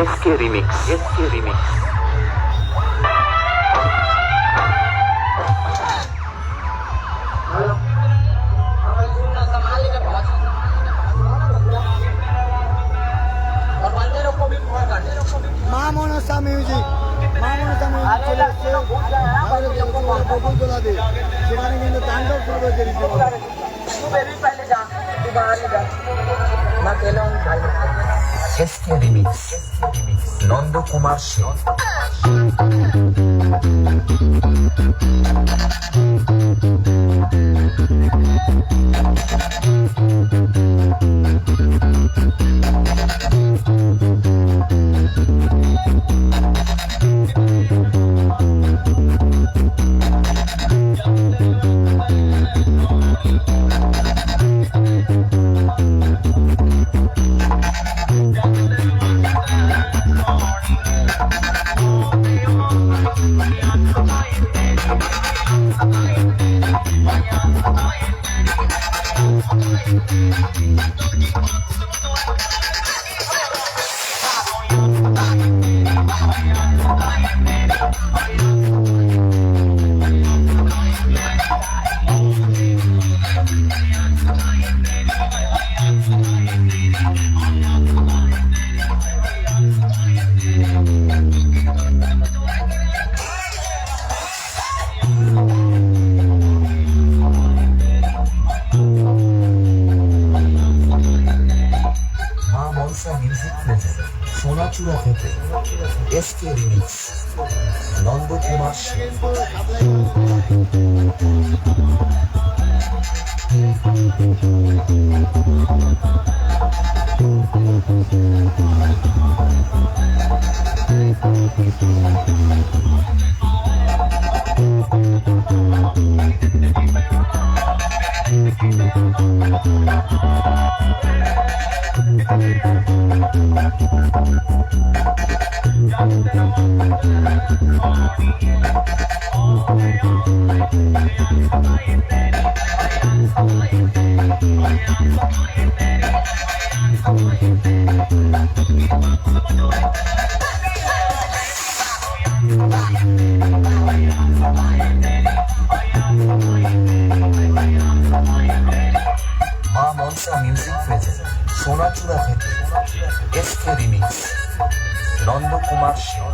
SK remix, SK remix. মা Manasa music, মা Manasa music চলে এসছে বকুলতলাতে। সেখানে কিন্তু তাণ্ডব শুরু হয়েছে রীতিমতো। SK remix, Nandakumar Sen. সোনাচূড়া থেকে এসকে রিমিক্স, নন্দকুমার সেন। মা মনসা মিউজিক প্রেজেন্ট সোনাচূড়া থেকে এসকে রিমিক্স, নন্দকুমার সেন।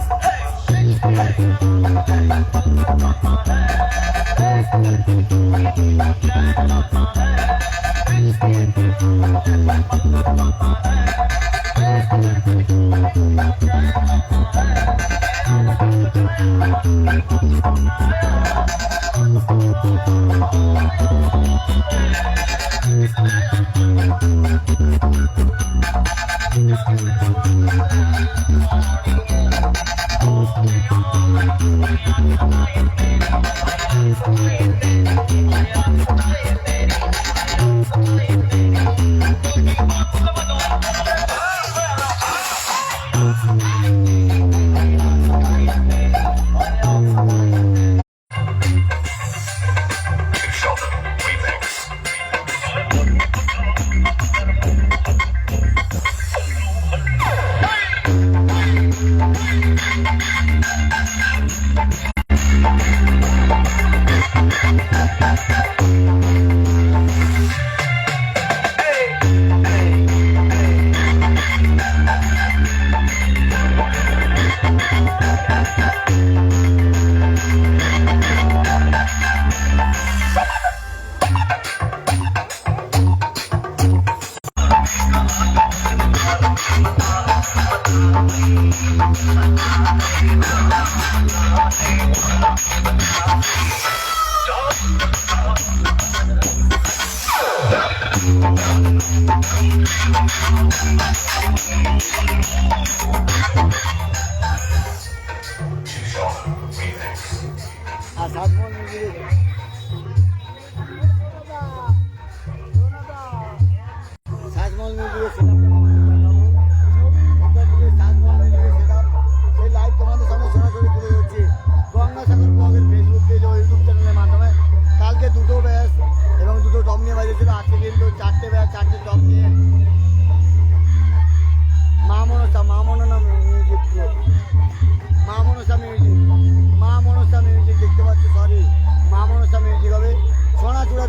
মা মনসা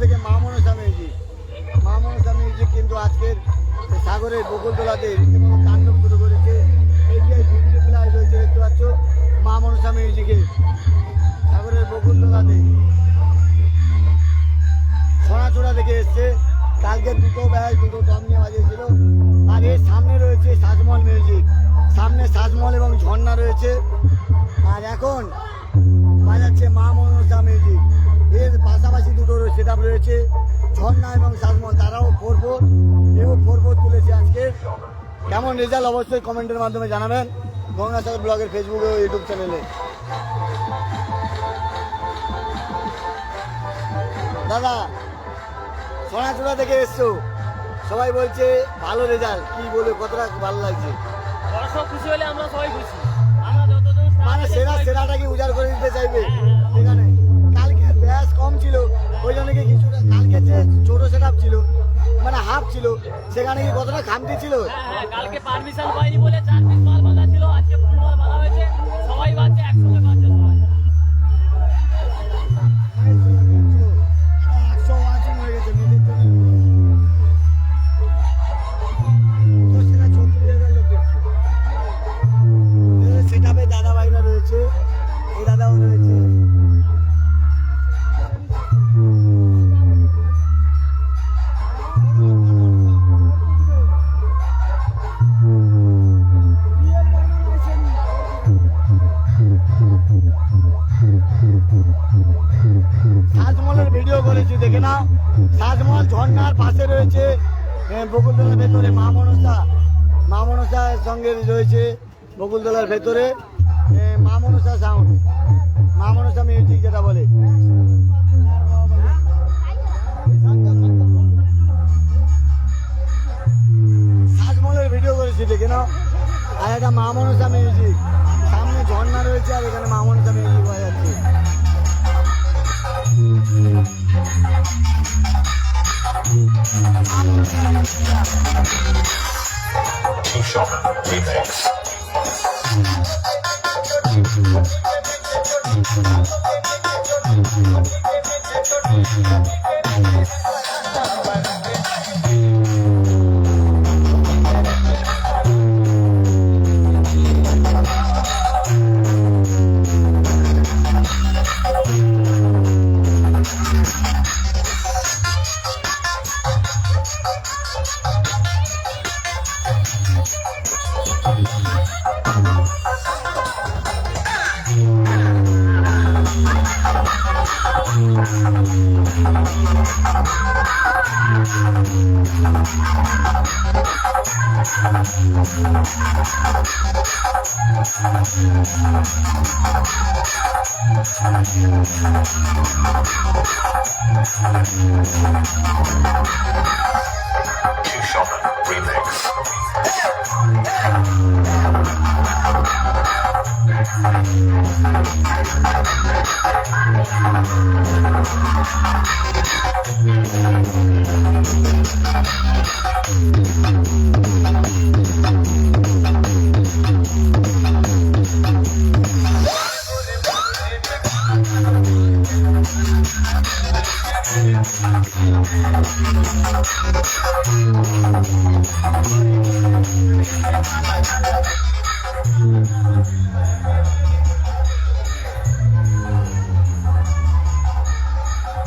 থেকে মা মনসা মিউজিক। মা মনসা মিউজিক কিন্তু আজকের সাগরের বকুলতলাতে রীতিমতো তাণ্ডব শুরু করেছে। এইটাই ভিডিও প্লাই রয়েছে, দেখতে পাচ্ছ মা মনসা মিউজিকে সাগরের বকুলতলাতে সোনাচূড়া থেকে এসছে। কালকে দুটো ব্যাচ দুটো টম নিয়ে বাজিয়েছিল। আর এর সামনে রয়েছে সাজমহল মিউজিক, সামনে সাজমহল এবং ঝর্ণা রয়েছে। আর এখন বাজাচ্ছে মা মনসা মিউজিক। এর পাশাপাশি দুটো সেট আপ রয়েছে, ঝর্ণা এবং সাজমহল, তারাও 4/4 এও 4/4 তুলেছে আজকে। কেমন রেজাল্ট অবশ্যই কমেন্টের মাধ্যমে জানাবেন গঙ্গাসাগর ব্লগের ফেসবুকে ও ইউটিউব চ্যানেলে। দাদা সোনাচূড়া থেকে এসছো, সবাই বলছে ভালো রেজাল্ট, কি বলে কতটা ভালো লাগছে? দর্শক খুশি হলে আমরা সবাই খুশি। আমরা যতজন মানে সেরাটা কি উজাড় করে দিতে চাইবে এখানে? কালকে ব্যাস কম ছিল, ওই জন্য কি কিছুটা কালকে যে ছোট সেট ছিল মানে হাফ ছিল, সেখানে কি কতটা খামতি ছিল? হ্যাঁ, কালকে পারমিশন পাইনি বলে 4 পিস মাল বাঁধা ছিল, আজকে ফুল মাল বাঁধা হয়েছে। সবাই বাঁধছে, একসঙ্গে বাঁধছে সবাই। 100 ওয়াচিং হয়ে গেছে মেয়েদের জন্য। তো সেটা 36,000 লোক দেখছে। সেটাপে দাদা ভাইরা রয়েছে, এই দাদাও রয়েছে। সাজমহলের ভিডিও করেছি, দেখে নাও। সাজমহল ঝর্ণার পাশে রয়েছে বকুলতলার ভেতরে মা মনসা। মা মনসার সঙ্গে রয়েছে বকুলতলার ভেতরে মা মনসা সাউন্ড, মা মনসা মিউজিক যেটা বলে। সাজমহলের ভিডিও করেছি, দেখে নাও। আর একটা মা মনসা মিউজিক, সামনে ঝর্ণা রয়েছে আর এখানে মা মনসা মিউজিক পাওয়া যাচ্ছে।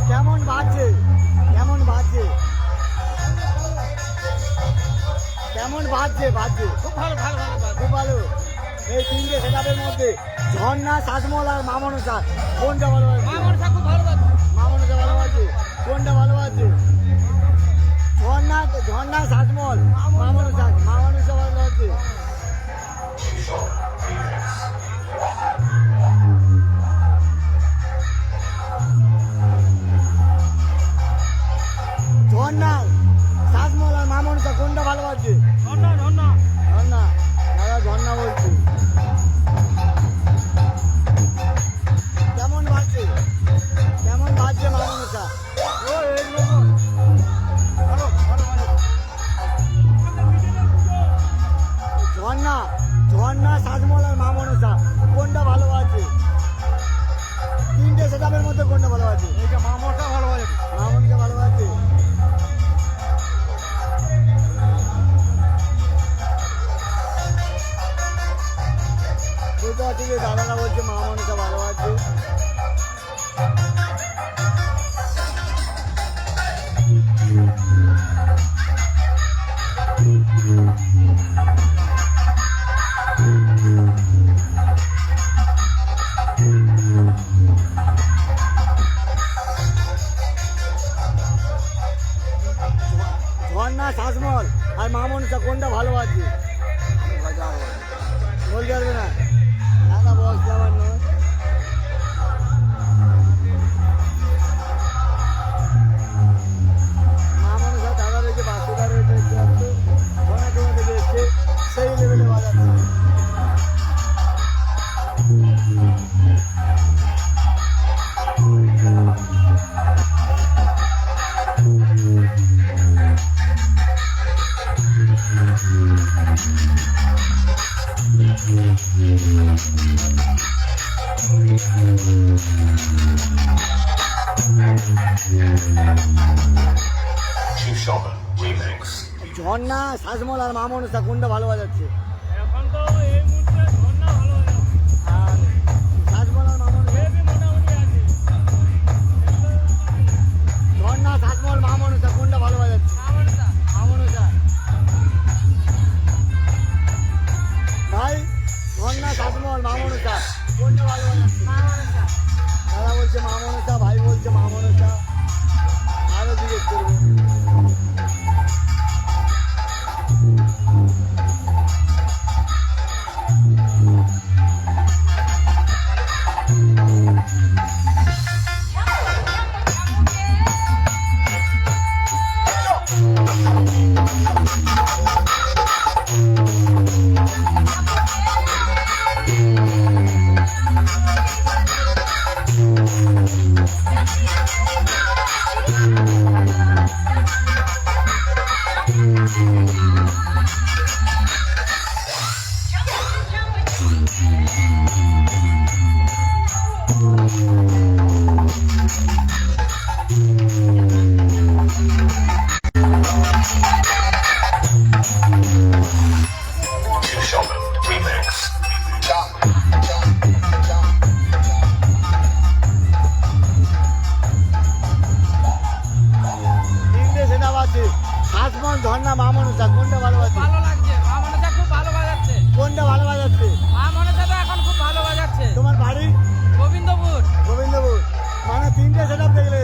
কেমন বাজছে, কেমন বাজছে, কেমন বাজছে? বাজছে খুব ভালো ভালো ভালো ভালো। খুব ভালো। এই তিনটে সেটাপের মধ্যে ঝর্ণা, সাজমহল আর মা মনসা কোনটা ভালো বাজছে? মা মনসা খুব ভালো বাজছে। মা মনসা ভালো বাজছে, কোনটা ভালো বাজছে? ঝর্ণা, ঝর্ণা সাজমহল, মা মনসা, মা মনসা ভালো বাজছে। ঝর্ণা, সাজমহল আর মা মনসা কোনটা ভালো বাজছে? ঝর্ণা ঝর্ণা ঝর্ণা, দাদা ঝর্ণা বলছি। কেমন বাজছে, কেমন বাজছে মা মনসা? ভালো ভালো ভালো। ঝর্ণা শাসমল আর মা মনসা কোনটা ভালো আছে? বলতে পারবে না দাদা, বস যাবার নয়। মা মনসা দাদা রয়েছে, বাসুদা রয়েছে, সোনা চূড়া থেকে এসছে, সেই লেভেলে বাজাচ্ছে। Chief Shaman Remix. ঝর্ণা শাসমল আর মা মনসা কোনটা ভালো বাজাচ্ছে? এখন তো এই মুহূর্তে ঝর্ণা ভালো হলো, আর শাসমল আর মা মনসা, হেভি মোটামুটি আছে। ঝর্ণা শাসমল মা মনসা কোনটা ভালো বাজাচ্ছে? মা মনসা। ভাই ঝর্ণা শাসমল মা মনসা কোনটা ভালো বাজাচ্ছে? দাদা বলছে মা মনসা, ভাই বলছে মা মনসা, আরো জিজ্ঞেস করবো। Chief Shaman Remix. তিনটে সেটা আছে, শাসমল ঝর্ণা মা মনসা কোনটা ভালো বাজছে? ভালো লাগছে, মা মনসা খুব ভালো বাজাচ্ছে। কোনটা ভালো বাজাচ্ছে? মা মনসা তো এখন খুব ভালো বাজাচ্ছে। তোমার বাড়ি গোবিন্দপুর। গোবিন্দপুর, মানে তিনটে সেটা দেখলে